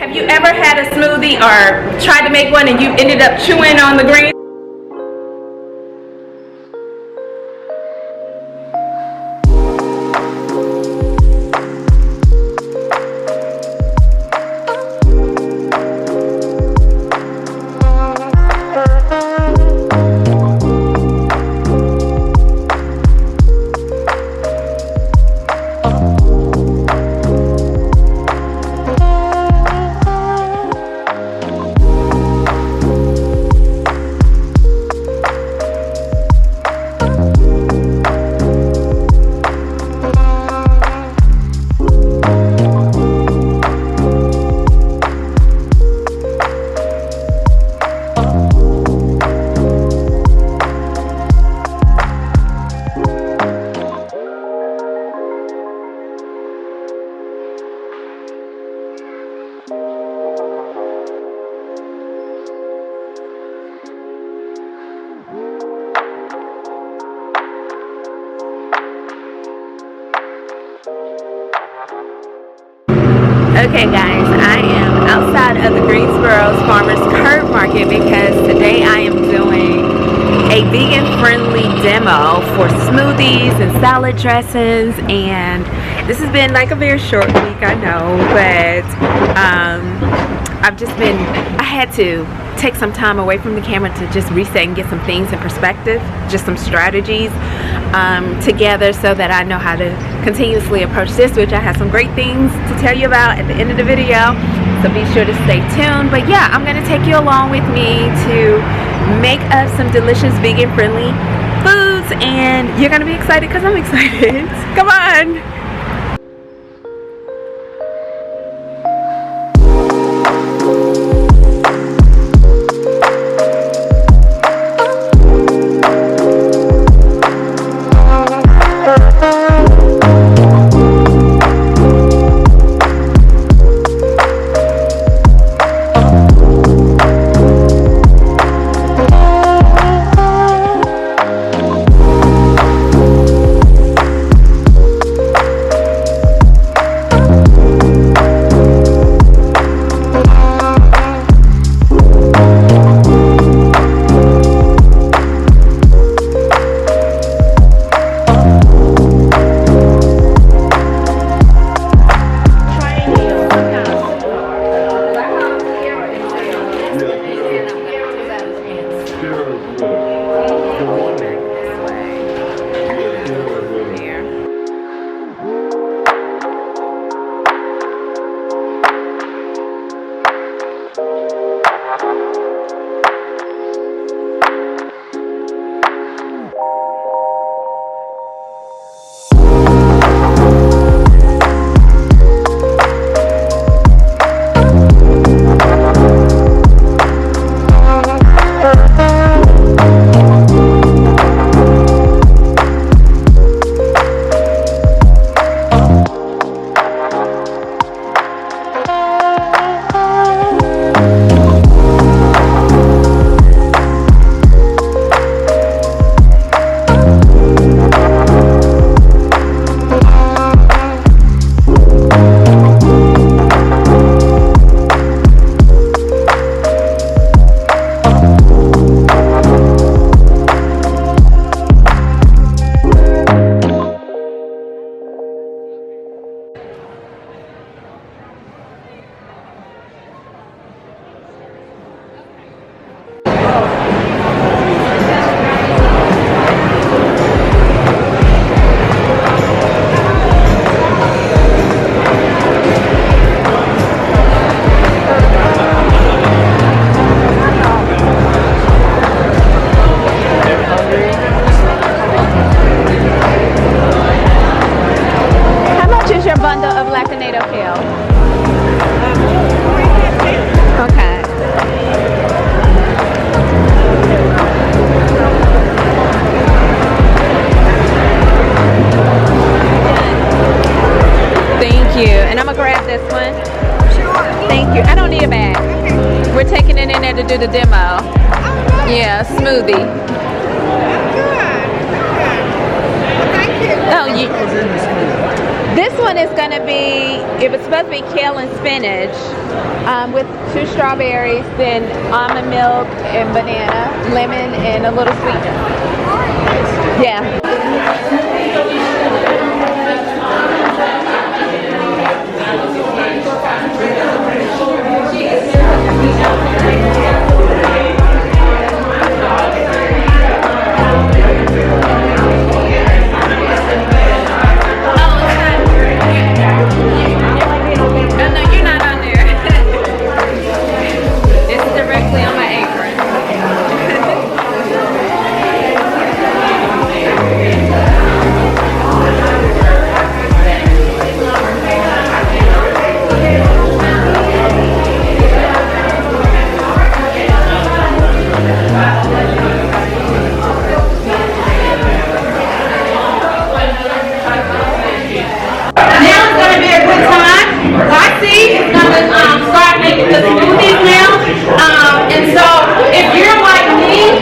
Have you ever had a smoothie or tried to make one and you ended up chewing on the green? Okay guys, I am outside of the Greensboro Farmers Curb Market because today I am doing a vegan friendly demo for smoothies and salad dressings, and this has been like a very short week, I know, but I had to take some time away from the camera to just reset and get some things in perspective, just some strategies together so that I know how to continuously approach this, which I have some great things to tell you about at the end of the video, so be sure to stay tuned. But yeah, I'm going to take you along with me to make up some delicious vegan friendly foods, and you're going to be excited because I'm excited. Come on! To do the demo. Yeah, smoothie. Good. Thank you. Oh, you. This one is going to be, it was supposed to be kale and spinach with 2 strawberries, then almond milk and banana, lemon, and a little sweetener. Yeah. The smoothies now, and so if you're like me,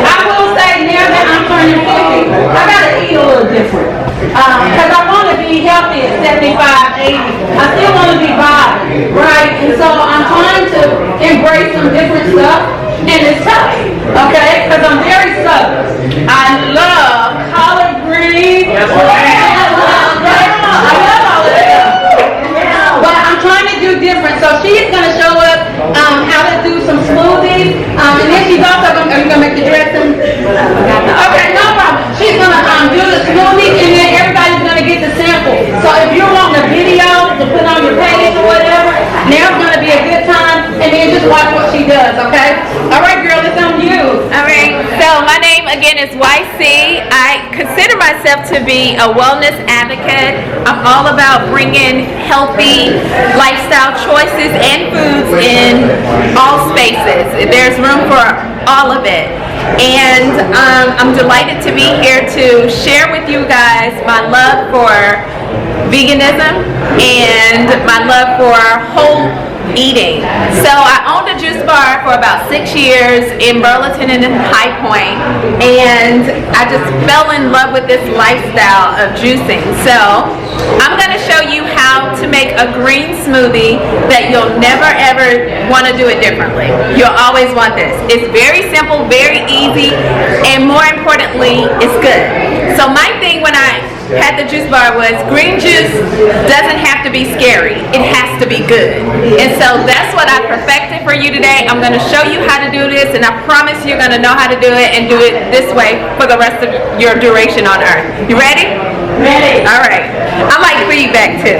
I will say now that I'm turning 50, I gotta eat a little different, because I want to be healthy at 75, 80. I still want to be body, right? And so I'm trying to embrace some different stuff, and it's tough, okay? Because I'm very southern. I love collard greens. I love all of that. But I'm trying to do different. So she's going to show us how to do some smoothies. And then she's also going to, are you going to make the dressing? Okay, no problem. She's going to do the smoothies, and then everybody's going to get the sample. So if you want a video to put on your page or whatever, now's going to be a good time. And then just watch what she does, okay? All right, girl, it's on you. All right. So my name again is YC. I consider myself to be a wellness advocate. I'm all about bringing healthy lifestyle choices and foods in all spaces. There's room for all of it. And I'm delighted to be here to share with you guys my love for veganism and my love for whole eating. So I owned a juice bar for about 6 years in Burlington and in High Point, and I just fell in love with this lifestyle of juicing. So I'm going to show you how to make a green smoothie that you'll never ever want to do it differently. You'll always want this. It's very simple, very easy, and more importantly, it's good. So my thing when I had the juice bar was green juice doesn't have to be scary. It has to be good. And so that's what I perfected for you today. I'm going to show you how to do this, and I promise you're going to know how to do it and do it this way for the rest of your duration on earth. You ready? Ready. All right. I like feedback too.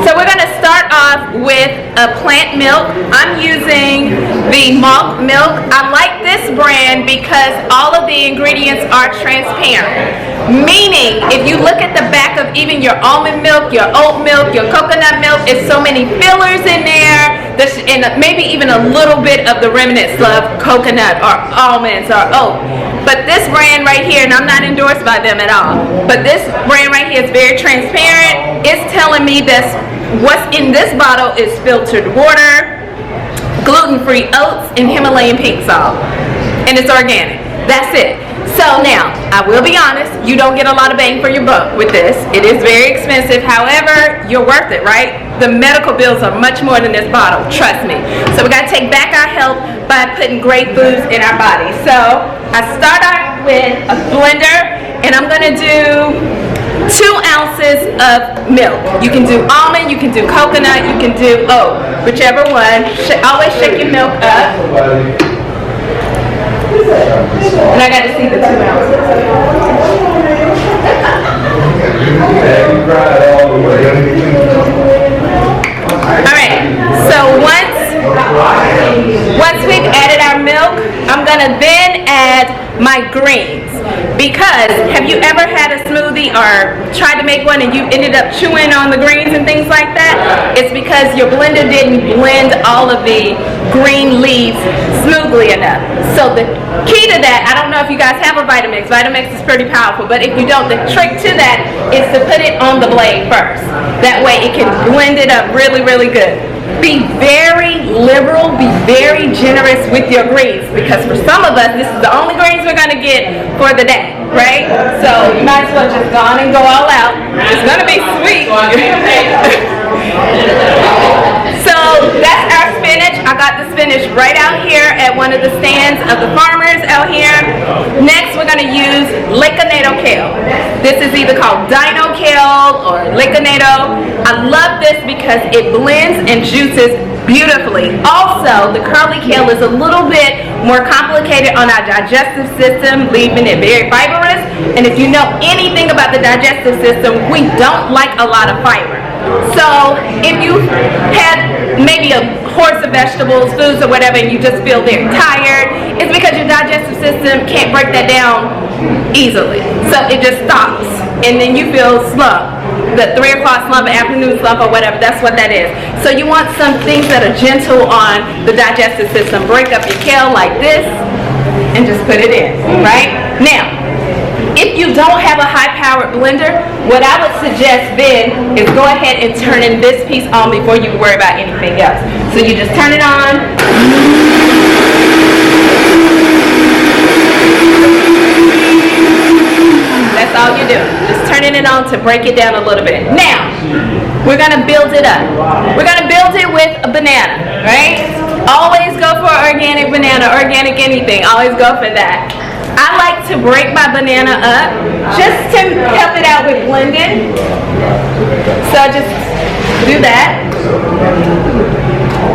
So we're going to start off with a plant milk. I'm using the malt milk. I like this brand because all of the ingredients are transparent. Meaning, if you look at the back of even your almond milk, your oat milk, your coconut milk, there's so many fillers in there, and maybe even a little bit of the remnants of coconut or almonds or oat. But this brand right here, and I'm not endorsed by them at all, but this brand right here is very transparent. It's telling me that what's in this bottle is filtered water, gluten-free oats, and Himalayan pink salt. And it's organic. That's it. So now, I will be honest, you don't get a lot of bang for your buck with this. It is very expensive. However, you're worth it, right? The medical bills are much more than this bottle, trust me. So we got to take back our health by putting great foods in our bodies. So I start out with a blender, and I'm going to do 2 ounces of milk. You can do almond, you can do coconut, you can do oat, whichever one. Always shake your milk up. And I got to see the 2 ounces. Alright, so once we've added our milk, I'm going to then add my greens. Because, have you ever had a smoothie or tried to make one and you ended up chewing on the greens and things like that? It's because your blender didn't blend all of the green leaves smoothly enough. So the key to that, I don't know if you guys have a Vitamix. Vitamix is pretty powerful, but if you don't, the trick to that is to put it on the blade first. That way it can blend it up really, really good. Be very liberal, be very generous with your greens, because for some of us, this is the only greens we're going to get for the day. right? So you might as well just go on and go all out. It's gonna be sweet. So that's our spinach. I got the spinach right out here at one of the stands of the farmers out here. Next, we're gonna use Liconato kale. This is either called Dino kale or Liconato. I love this because it blends and juices beautifully. Also, the curly kale is a little bit more complicated on our digestive system, leaving it very fibrous. And if you know anything about the digestive system, we don't like a lot of fiber. So if you had maybe a course of vegetables, foods, or whatever, and you just feel very tired, it's because your digestive system can't break that down easily. So it just stops, and then you feel slump. The 3 o'clock slump, afternoon slump, or whatever, that's what that is. So you want some things that are gentle on the digestive system. Break up your kale like this, and just put it in, right? Now, if you don't have a high-powered blender, what I would suggest then is go ahead and turn in this piece on before you worry about anything else. So you just turn it on. That's all you're doing. Just turning it on to break it down a little bit. Now, we're going to build it up. We're going to build it with a banana, right? Always go for organic banana, organic anything. Always go for that. I like to break my banana up just to help it out with blending. So just do that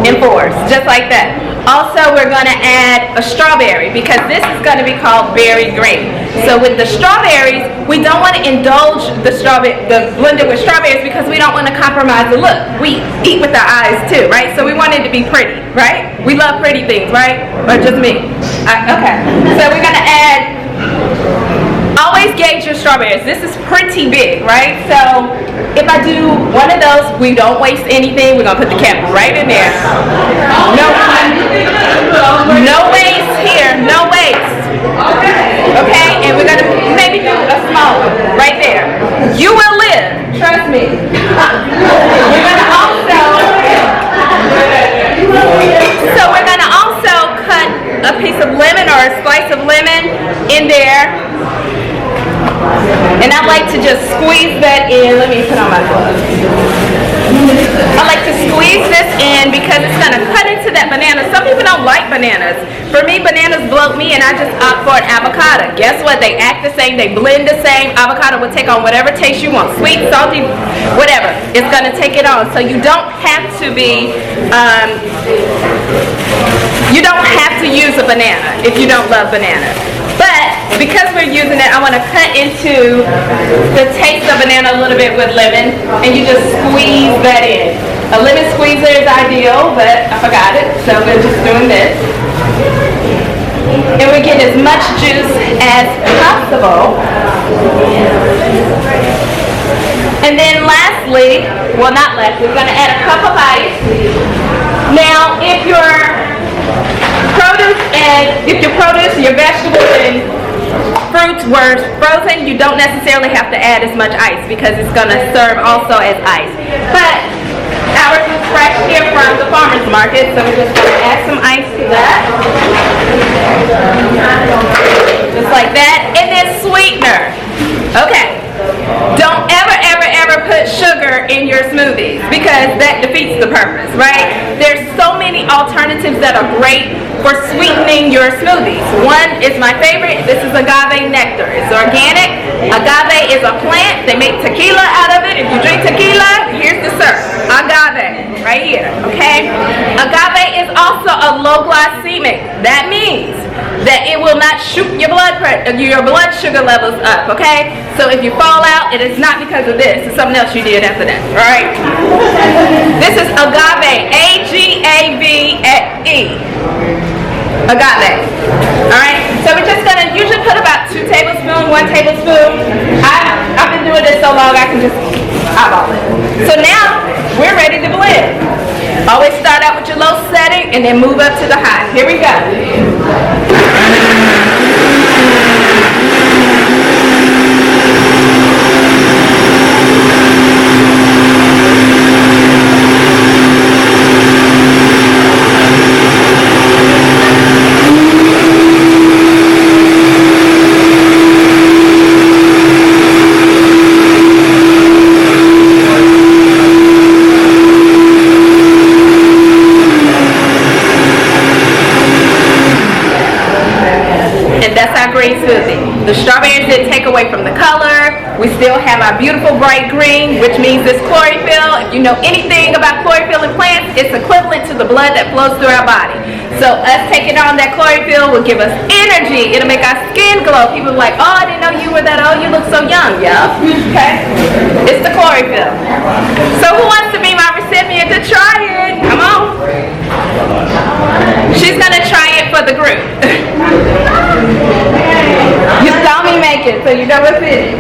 in 4s, just like that. Also, we're going to add a strawberry because this is going to be called berry grape. So with the strawberries, we don't want to indulge the blender with strawberries because we don't want to compromise the look. We eat with our eyes too, right? So we want it to be pretty, right? We love pretty things, right? Or just me? Okay. So we're going to add. Always gauge your strawberries. This is pretty big, right? So if I do one of those, we don't waste anything. We're going to put the cap right in there. No waste here. No waste. Okay? And we're going to maybe do a small one right there. You will live. Trust me. We're going to also... So we're going to also cut a piece of lemon or a slice of lemon in there. And I like to just squeeze that in. Let me put on my gloves. I like to squeeze this in because it's going to cut into that banana. Some people don't like bananas. For me, bananas bloat me, and I just opt for an avocado. Guess what? They act the same. They blend the same. Avocado will take on whatever taste you want. Sweet, salty, whatever. It's going to take it on. So you don't have to be... you don't have to use a banana if you don't love bananas. But because we're using it, I want to cut into the taste of banana a little bit with lemon, and you just squeeze that in. A lemon squeezer is ideal, but I forgot it, so we're just doing this. And we get as much juice as possible. And then lastly, well not lastly, we're going to add a cup of ice. Now, if your produce, your vegetables and fruits were frozen, you don't necessarily have to add as much ice because it's going to serve also as ice. But ours is fresh here from the farmer's market, so we're just going to add some ice to that. Just like that. And then sweetener. Okay. Don't ever put sugar in your smoothies because that defeats the purpose, right? There's so many alternatives that are great for sweetening your smoothies. One is my favorite. This is agave nectar. It's organic. Agave is a plant. They make tequila out of it. If you drink tequila, here's the syrup. Agave, right here, okay? Agave is also a low glycemic. That means that it will not shoot your blood sugar levels up, okay? So if you fall out, it is not because of this. It's something else you did after that, all right? This is agave, A-G-A-V-E. Agave, all right? So we're just gonna usually put about 2 tablespoons, 1 tablespoon. I've been doing this so long, I can just eyeball it. So now, we're ready to blend. Always start out with your low setting and then move up to the high. Here we go. green smoothie. The strawberries didn't take away from the color. We still have our beautiful bright green, which means it's chlorophyll. If you know anything about chlorophyll in plants, it's equivalent to the blood that flows through our body. So us taking on that chlorophyll will give us energy. It'll make our skin glow. People are like, oh, I didn't know you were that old. You look so young. Yeah. Okay. It's the chlorophyll. So who wants to be my recipient to try it? Come on. She's gonna try it for the group. You saw me make it, so you know what's in it.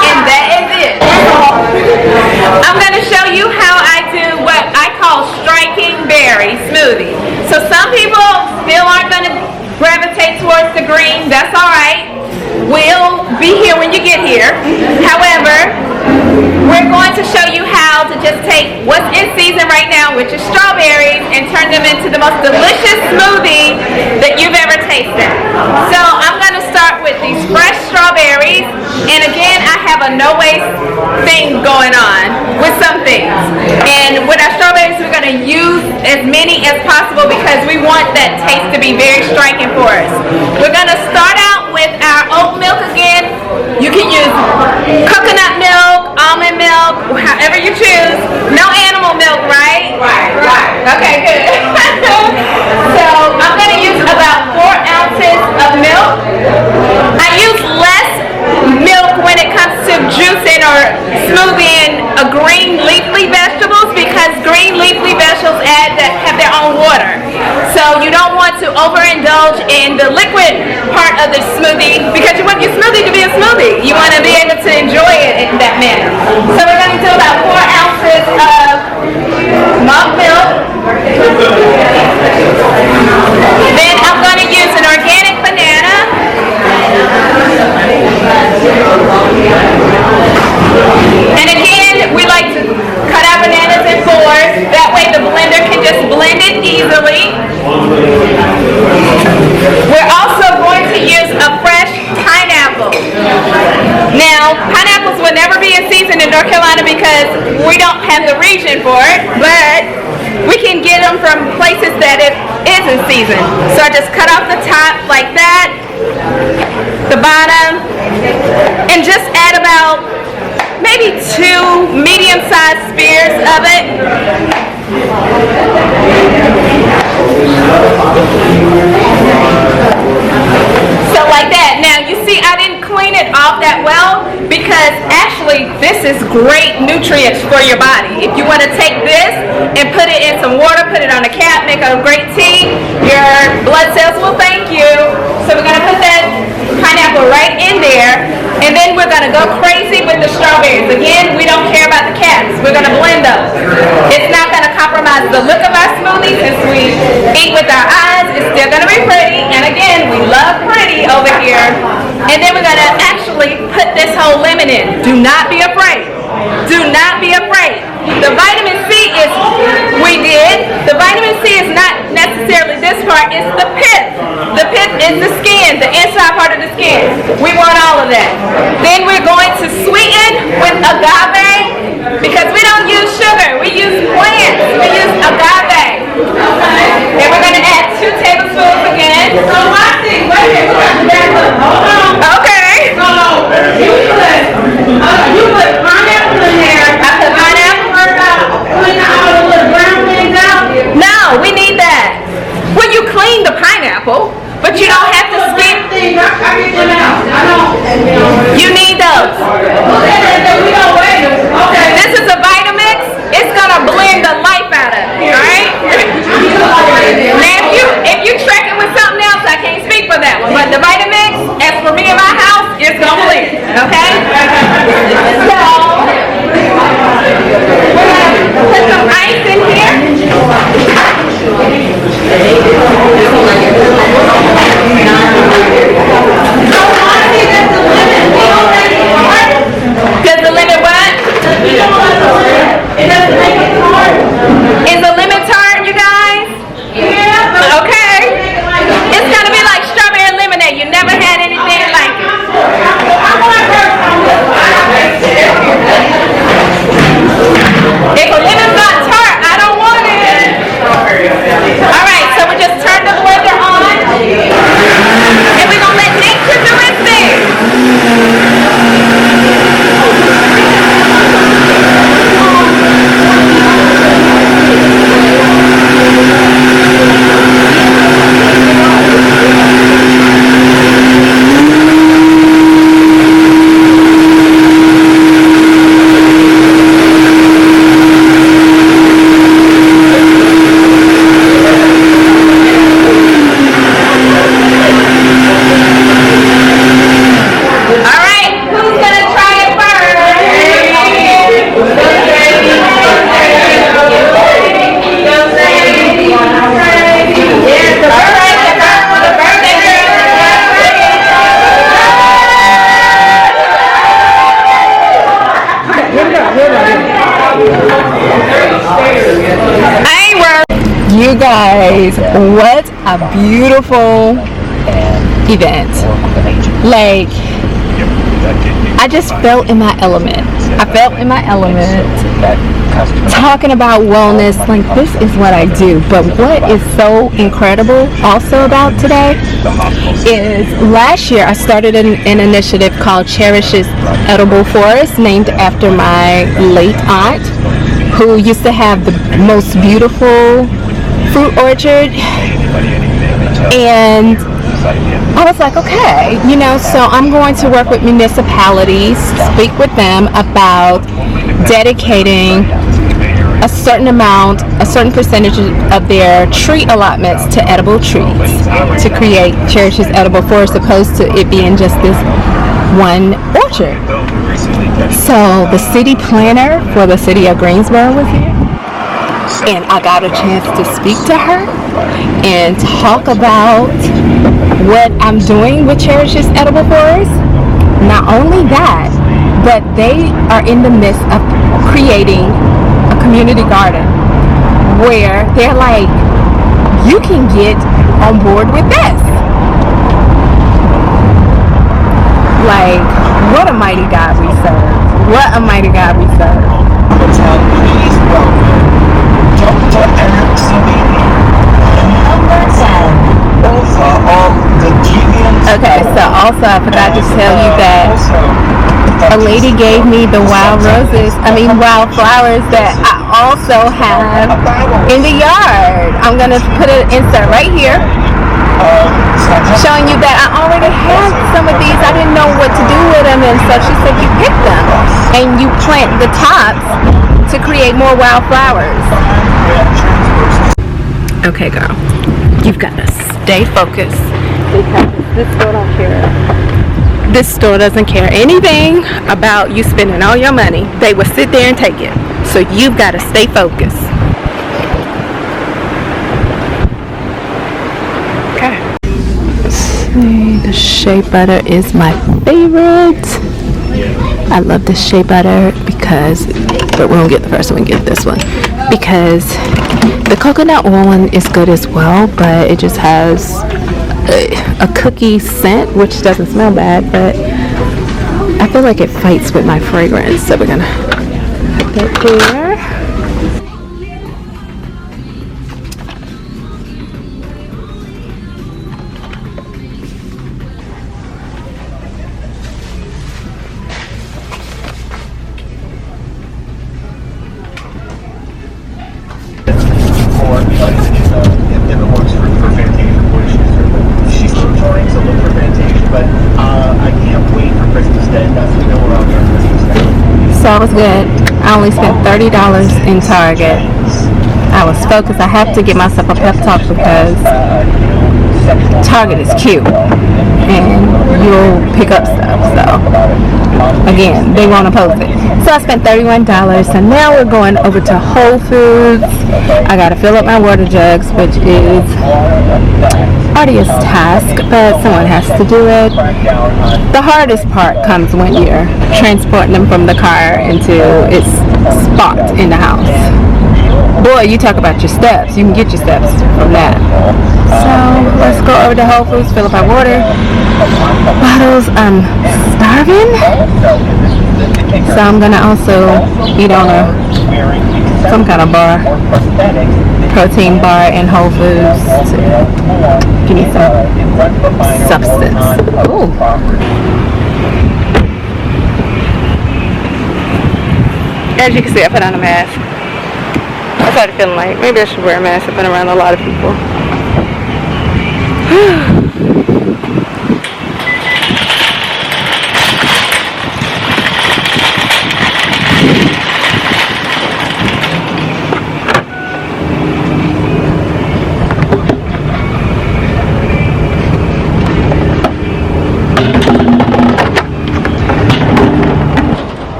And that is it. I'm gonna show you how I do what I call striking berry smoothie. So some people still aren't gonna gravitate towards the green. That's all right. We'll be here when you get here. However, we're going to show you how to just take what's in season right now, which is strawberries, and turn them into the most delicious smoothie that you've ever tasted. So I'm going to start with these fresh strawberries. And again, I have a no waste thing going on with some things. And with our strawberries, we're going to use as many as possible because we want that taste to be very striking for us. We're going to start out with our oat milk again. You can use coconut milk, almond milk, however you choose. No animal milk, right? Right. Okay, good. So I'm going to use about 4 ounces of milk. I use less milk when it comes to juicing or smoothieing green leafy vegetables because green leafy vegetables have their own water. So you don't want to overindulge in the liquid part of the smoothie because you want your smoothie to be a smoothie. You want to be able to enjoy it in that manner. So we're going to do about 4 ounces of malt milk. Then I'm going to use an organic banana. And again, we like to cut our bananas in 4s. That way the blender can just blend it easily. We're also going to use a fresh pineapple. Now, pineapples will never be in season in North Carolina because we don't have the region for it, but we can get them from places that it is in season. So I just cut off the top like that, the bottom, and just add about maybe 2 medium-sized spears of it. So like that. Now you see I didn't clean it off that well because actually this is great nutrients for your body. If you want to take this and put it in some water, put it on a cap, make a great tea, your blood cells will thank you. So we're going to put that pineapple right in there, and then we're going to go crazy with the strawberries. Again, we don't care about the caps. We're going to blend those. It's not going to compromise the look of our smoothie since we eat with our eyes. It's still going to be pretty, and again, we love pretty over here. And then we're going to actually put this whole lemon in. Do not be afraid. Do not be afraid. The vitamin C is, the vitamin C is not necessarily this part, it's the pith. The pith is the skin, the inside part of the skin. We want all of that. Then we're going to sweeten with agave because we don't use sugar, we use plants. We use agave. And we're going to add 2 tablespoons again. So watch this, wait a minute, we're going to back up. Hold on. Okay. So you put pineapple in there. I put pineapple. Clean all the little brown things out? No, we need that. Well, you clean the pineapple, but you don't have to skin. I get them out. I don't. You need those. We don't wait. Okay. This is a Vitamix. It's gonna blend the life out of it. All right. Now, if you tracking with something else, I can't speak for that one. But the Vitamix, as for me in my house, it's gonna blend. Okay. So we're gonna put some ice in here. Does the lemon what? It doesn't make it tart. Is the lemon tart, you guys? Yeah. Okay. It's gonna be like strawberry lemonade. You never had anything like it. If a lemon's not tart, I guys, what a beautiful event. Like, I just felt in my element. I felt in my element talking about wellness. Like, this is what I do. But what is so incredible also about today is last year I started an initiative called Cherishes Edible Forest, named after my late aunt, who used to have the most beautiful fruit orchard. And I was like, okay, you know, so I'm going to work with municipalities, speak with them about dedicating a certain amount, a certain percentage of their tree allotments to edible trees to create Cherishes Edible Forest, opposed to it being just this one orchard. So the city planner for the city of Greensboro was here, and I got a chance to speak to her and talk about what I'm doing with Cherishes Edible Forest. Not only that, but they are in the midst of creating a community garden where they're like, you can get on board with this. Like, what a mighty God we serve. What a mighty God we serve. Please welcome Dr. Eric Smoothie. Number 10. Author of The Deviant. Okay, so also I forgot to tell you that a lady gave me the wild flowers that I also have in the yard. I'm going to put an insert right here showing you that I already had some of these. I didn't know what to do with them, and so she said you pick them and you plant the tops to create more wildflowers. Okay, girl, you've got to stay focused because this store don't care. This store doesn't care anything about you spending all your money. They will sit there and take it. So you've got to stay focused. Okay. See, the shea butter is my favorite. I love the shea butter because, but we won't get the first one, we get this one. Because the coconut oil one is good as well, but it just has a cookie scent, which doesn't smell bad, but I feel like it fights with my fragrance. So we're gonna put that there. So it was good. I only spent $30 in Target. I was focused. I have to give myself a pep talk because Target is cute and you'll pick up stuff. So again, they won't oppose it. So I spent $31, and now we're going over to Whole Foods. I gotta fill up my water jugs, which is arduous task, but someone has to do it. The hardest part comes when you're transporting them from the car into its spot in the house. Boy, you talk about your steps. You can get your steps from that. So let's go over to Whole Foods, fill up our water bottles. I'm starving, so I'm gonna also eat on some kind of bar, protein bar in Whole Foods to give me some substance. Ooh. As you can see, I put on a mask. I started feeling like maybe I should wear a mask. I've been around a lot of people.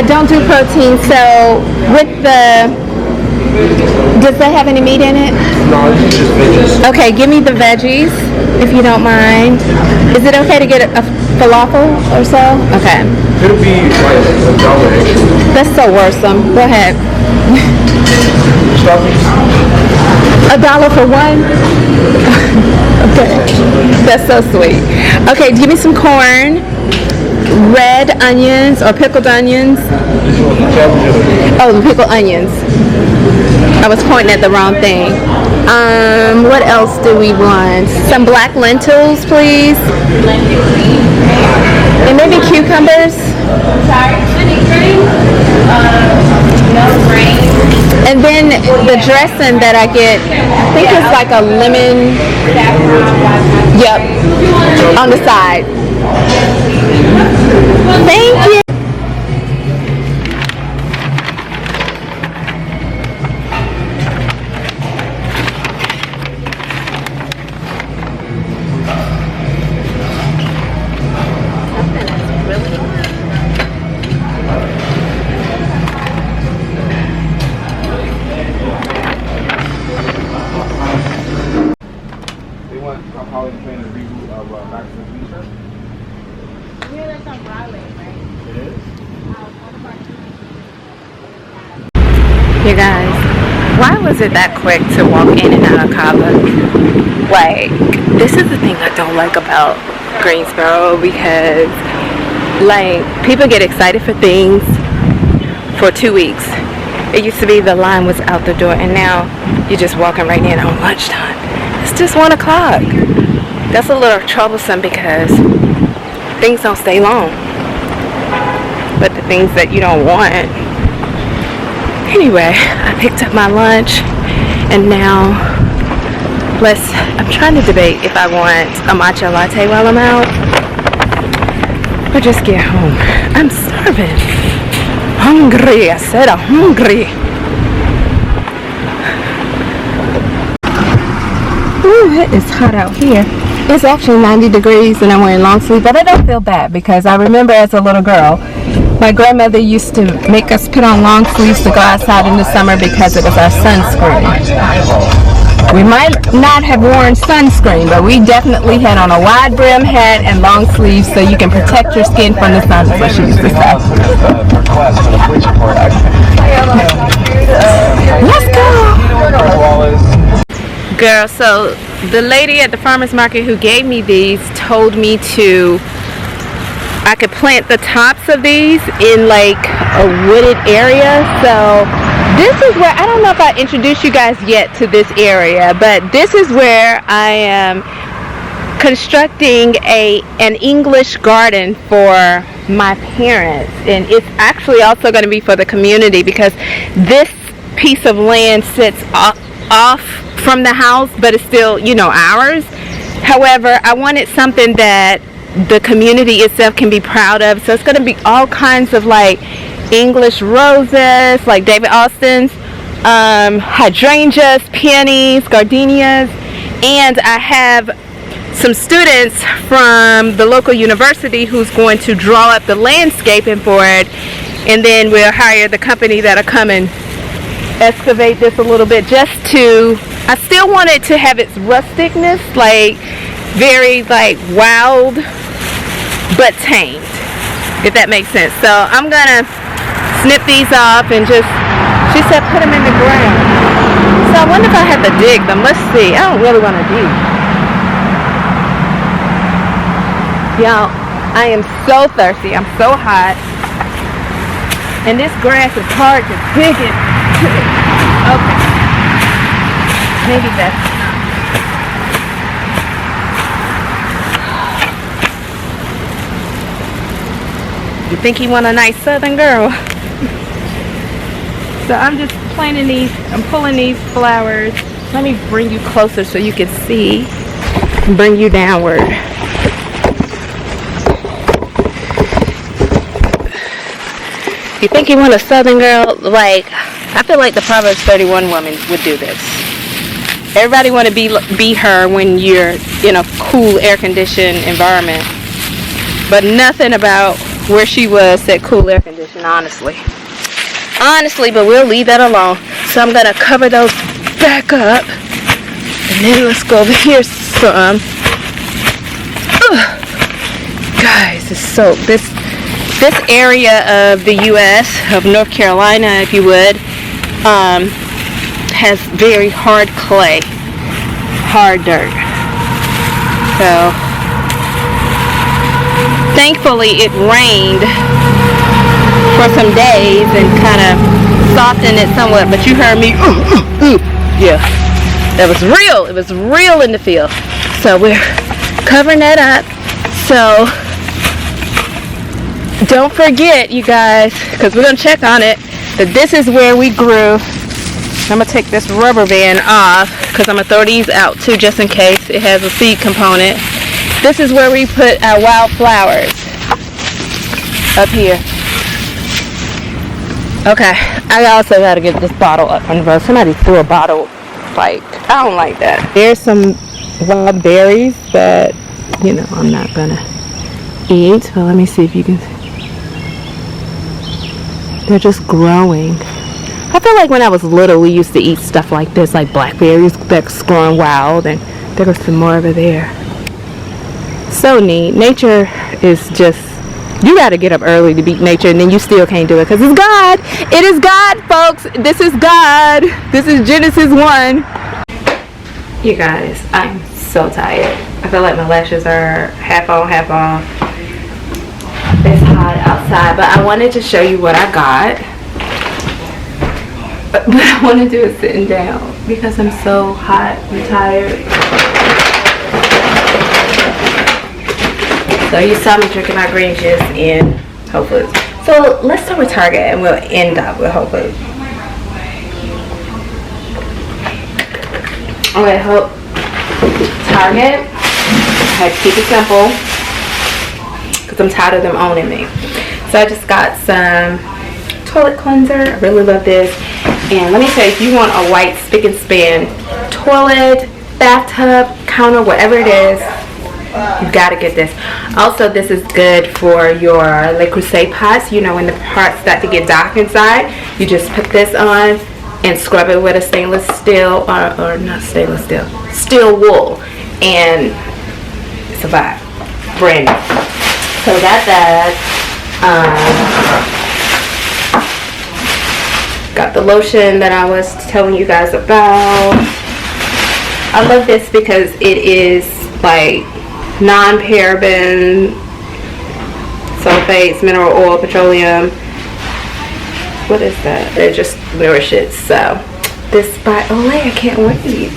I don't do protein, so with the, does that have any meat in it? No, it's just veggies. Okay, give me the veggies, if you don't mind. Is it okay to get a falafel or so? Okay. It'll be like $1 extra. That's so worrisome. Go ahead. Stuffing. $1 for one? Okay. That's so sweet. Okay, give me some corn, red onions or pickled onions. Oh, the pickled onions. I was pointing at the wrong thing. What else do we want? Some black lentils, please. And maybe cucumbers. And then the dressing that I get, I think it's like a lemon. Yep. On the side. Thank you. They want Holly playing a reboot of Back to the Future. Yeah, that's on Broadway, right? It is. You guys, why was it that quick to walk in and out of cookbook? Like, this is the thing I don't like about Greensboro, because like people get excited for things for 2 weeks. It used to be the line was out the door, and now you're just walking right in on lunchtime. It's just 1 o'clock. That's a little troublesome because things don't stay long. But the things that you don't want. Anyway, I picked up my lunch, and now I'm trying to debate if I want a matcha latte while I'm out or just get home. I'm starving. Hungry. I said I'm hungry. Ooh, it is hot out here. It's actually 90 degrees and I'm wearing long sleeve, but I don't feel bad because I remember as a little girl, my grandmother used to make us put on long sleeves to go outside in the summer because it was our sunscreen. We might not have worn sunscreen, but we definitely had on a wide brim hat and long sleeves so you can protect your skin from the sun, is what she used to say. Let's go! Girl, so the lady at the farmer's market who gave me these told me I could plant the tops of these in like a wooded area. So this is where, I don't know if I introduced you guys yet to this area, but this is where I am constructing an English garden for my parents, and it's actually also going to be for the community because this piece of land sits off from the house, but it's still, ours. However, I wanted something that the community itself can be proud of, so it's going to be all kinds of like English roses, like David Austin's, hydrangeas, peonies, gardenias, and I have some students from the local university who's going to draw up the landscaping for it, and then we'll hire the company that'll come and excavate this a little bit I still want it to have its rusticness, like very like wild but tamed, if that makes sense. So I'm gonna snip these off and she said put them in the ground. So I wonder if I have to dig them. Let's see. I don't really want to dig. Y'all, I am so thirsty. I'm so hot. And this grass is hard to dig it. Okay. Maybe that's enough. You think you want a nice southern girl? So I'm just planting these, I'm pulling these flowers. Let me bring you closer so you can see. Bring you downward. You think you want a southern girl? Like, I feel like the Proverbs 31 woman would do this. Everybody want to be her when you're in a cool, air-conditioned environment. But nothing about where she was said cool, air-conditioned. condition, honestly. Honestly, but we'll leave that alone. So I'm gonna cover those back up. And then let's go over here some. Ugh. Guys, it's so, this area of the U.S., of North Carolina, if you would, has very hard clay, hard dirt. So, thankfully it rained for some days and kind of softened it somewhat, but you heard me, yeah, that was real. It was real in the field. So we're covering that up. So don't forget, you guys, because we're going to check on it, that this is where we grew. I'm going to take this rubber band off because I'm going to throw these out too, just in case it has a seed component. This is where we put our wildflowers, up here. Okay, I also got to get this bottle up from the road. Somebody threw a bottle, like, I don't like that. There's some wild berries that, you know, I'm not going to eat, but let me see if you can. They're just growing. I feel like when I was little, we used to eat stuff like this, like blackberries that's growing wild, and there was some more over there. So neat. Nature is just, you got to get up early to beat nature, and then you still can't do it because it's God. It is God, folks. This is God. This is Genesis 1. You guys, I'm so tired. I feel like my lashes are half on, half off. It's hot outside, but I wanted to show you what I got. But I want to do it sitting down because I'm so hot and tired. So you saw me drinking my green juice in Whole Foods. So let's start with Target and we'll end up with Whole Foods. Okay, Target. I had to keep it simple because I'm tired of them owning me. So I just got some toilet cleanser. I really love this. And let me tell you, if you want a white spick and span toilet, bathtub, counter, whatever it is, you gotta get this. Also, this is good for your Le Creuset pots. You know, when the parts start to get dark inside, you just put this on and scrub it with a stainless steel, or not stainless steel, steel wool, and it's a vibe. Brand new. So I got that. Got the lotion that I was telling you guys about. I love this because it is like non-paraben, sulfates, mineral oil, petroleum. What is that? It just nourishes. So this by Olay, I can't wait.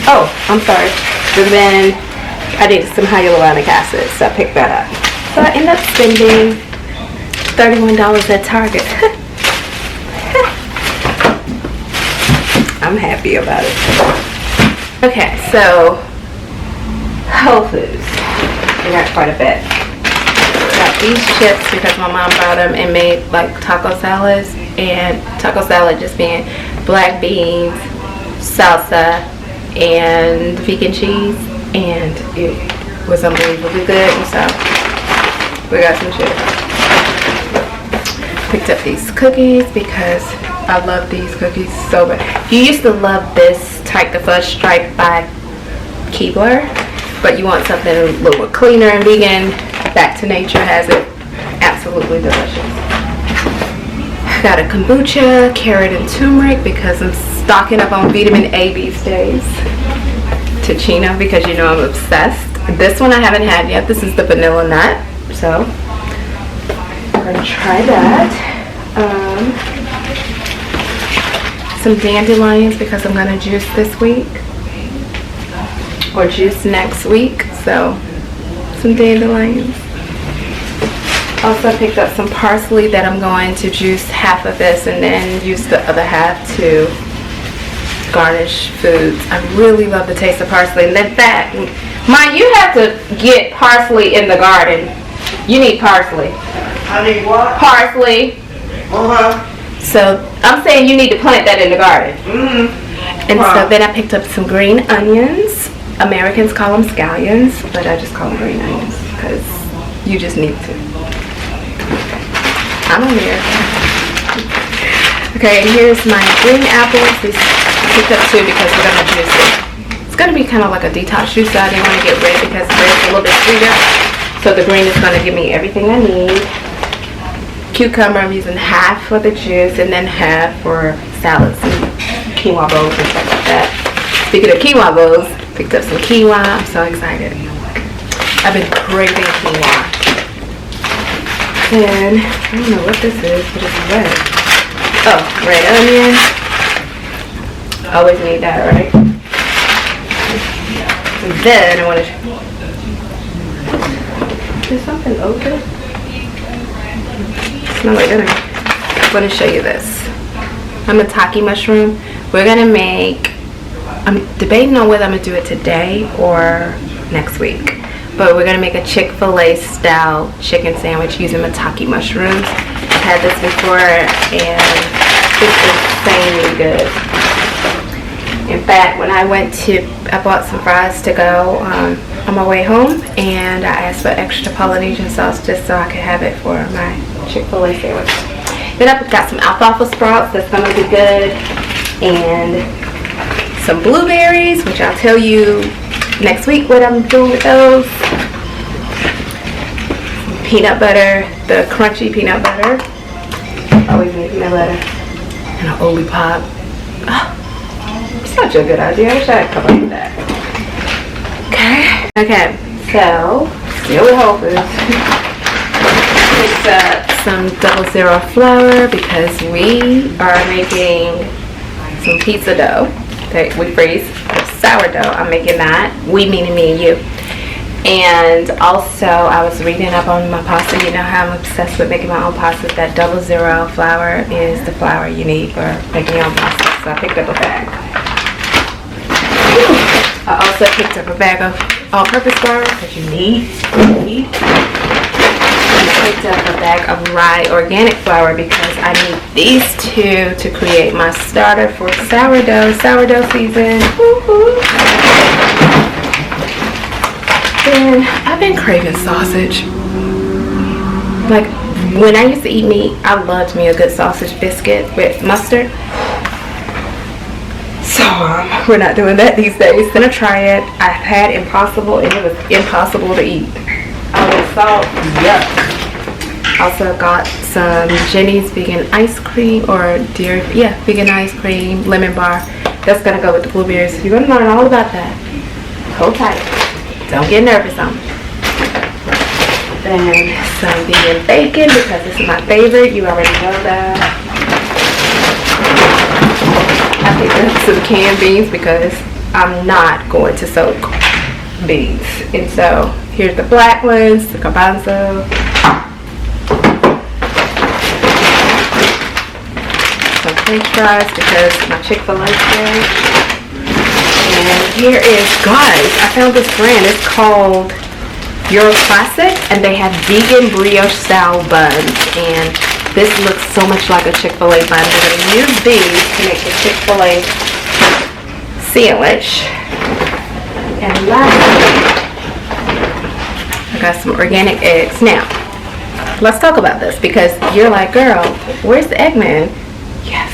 Oh, I'm sorry. And then I needed some hyaluronic acid, so I picked that up. So I ended up spending $31 at Target. I'm happy about it. Okay, so Whole Foods. I got quite a bit. Got these chips because my mom bought them and made like taco salads, and taco salad just being black beans, salsa, and vegan cheese, and it was unbelievably good. And so we got some chips. Picked up these cookies because I love these cookies so much. You used to love this type, the fudge stripe by Keebler, but you want something a little more cleaner and vegan. Back to Nature has it. Absolutely delicious. Got a kombucha, carrot and turmeric because I'm stocking up on vitamin A these days. Tachina because you know I'm obsessed. This one I haven't had yet. This is the vanilla nut. So I'm gonna try that. Some dandelions because I'm gonna juice this week or juice next week. So some dandelions. Also picked up some parsley that I'm going to juice half of this and then use the other half to garnish foods. I really love the taste of parsley. And in fact, mind you have to get parsley in the garden. You need parsley. I need what? Parsley. So I'm saying you need to plant that in the garden. And so then I picked up some green onions. Americans call them scallions, but I just call them green onions because you just need to. I'm American. Okay, and here's my green apples. These I picked up 2 because we're gonna juice it. It's gonna be kind of like a detox juice, so I didn't want to get red because red's a little bit sweeter. So the green is gonna give me everything I need. Cucumber, I'm using half for the juice and then half for salads and quinoa bowls and stuff like that. Speaking of quinoa bowls, picked up some quinoa. I'm so excited. I've been craving quinoa. And I don't know what this is, but it's red. Oh, red onion. Always need that, right? And then I want to. Is something open? Smell like dinner. I want to show you this. Maitake mushroom. We're gonna make. I'm debating on whether I'm gonna do it today or next week. But we're gonna make a Chick-fil-A style chicken sandwich using maitake mushrooms. I've had this before and it's insanely good. In fact, when I bought some fries to go on my way home, and I asked for extra Polynesian sauce just so I could have it for my Chick-fil-A sandwich. Then I've got some alfalfa sprouts that's gonna be good, and some blueberries, which I'll tell you next week what I'm doing with those. Some peanut butter, the crunchy peanut butter. Always need peanut butter. And an Oli Pop. Oh, such a good idea. I wish I had come up with that. Okay, so still with Whole Foods. Picked up some 00 flour because we are making some pizza dough that we freeze. Sourdough, I'm making that. We meaning me and you. And also I was reading up on my pasta. You know how I'm obsessed with making my own pasta. That 00 flour is the flour you need for making your own pasta. So I picked up a bag. I also picked up a bag of all-purpose flour that you need. I picked up a bag of rye organic flour because I need these 2 to create my starter for sourdough season. Woo-hoo. And I've been craving sausage. Like when I used to eat meat, I loved me a good sausage biscuit with mustard. So we're not doing that these days. Gonna try it. I've had Impossible and it was impossible to eat. All the salt, yuck. Also got some Jenny's vegan ice cream or vegan ice cream, lemon bar. That's gonna go with the blueberries. You're gonna learn all about that. Hold tight. Don't get nervous on me. Then some vegan bacon because this is my favorite. You already know that. I picked up some canned beans because I'm not going to soak beans. And so here's the black ones, the garbanzo. Some French fries because my Chick-fil-A there. And here is, guys, I found this brand. It's called Euro Classic, and they have vegan brioche style buns. And this looks so much like a Chick-fil-A bun. We're going to use these to make the Chick-fil-A sandwich. And lastly, I got some organic eggs. Now, let's talk about this because you're like, girl, where's the Eggman? Yes.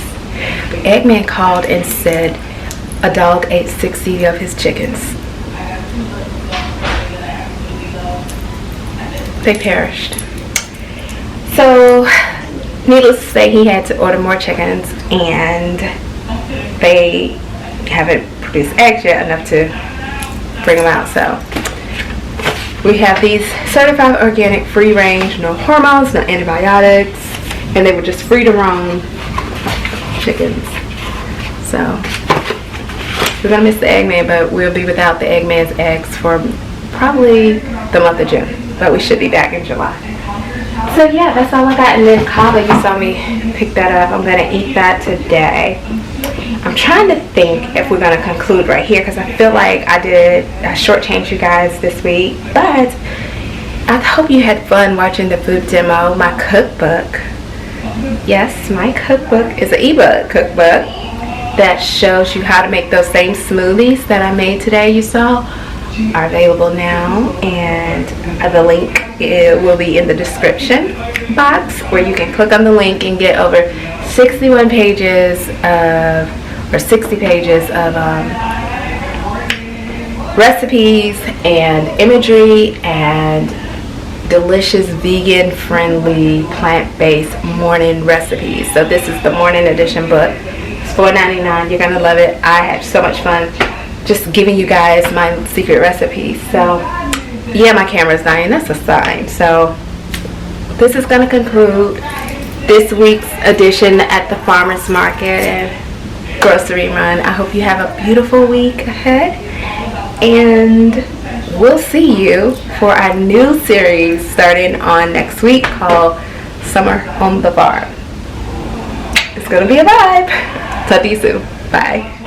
The Eggman called and said a dog ate 60 of his chickens. They perished. So, needless to say, he had to order more chickens, and they haven't produced eggs yet enough to bring them out. So, we have these certified organic, free range, no hormones, no antibiotics, and they were just free to roam chickens. So, we're gonna miss the Eggman, but we'll be without the Eggman's eggs for probably the month of June. But we should be back in July. So yeah, that's all I got. And then kava, you saw me pick that up. I'm gonna eat that today. I'm trying to think if we're gonna conclude right here because I feel like I shortchanged you guys this week. But I hope you had fun watching the food demo. My cookbook. Yes, my cookbook is an ebook cookbook that shows you how to make those same smoothies that I made today. You saw are available now, and the link will be in the description box, where you can click on the link and get over 61 pages of, or 60 pages of recipes and imagery and delicious vegan friendly plant-based morning recipes. So this is the morning edition book. It's $4.99. You're gonna love it. I had so much fun just giving you guys my secret recipes. So yeah, my camera's dying. That's a sign. So this is gonna conclude this week's edition at the farmers market and grocery run. I hope you have a beautiful week ahead, and we'll see you for our new series starting on next week called Summer on the Farm. It's gonna be a vibe. Talk to you soon. Bye.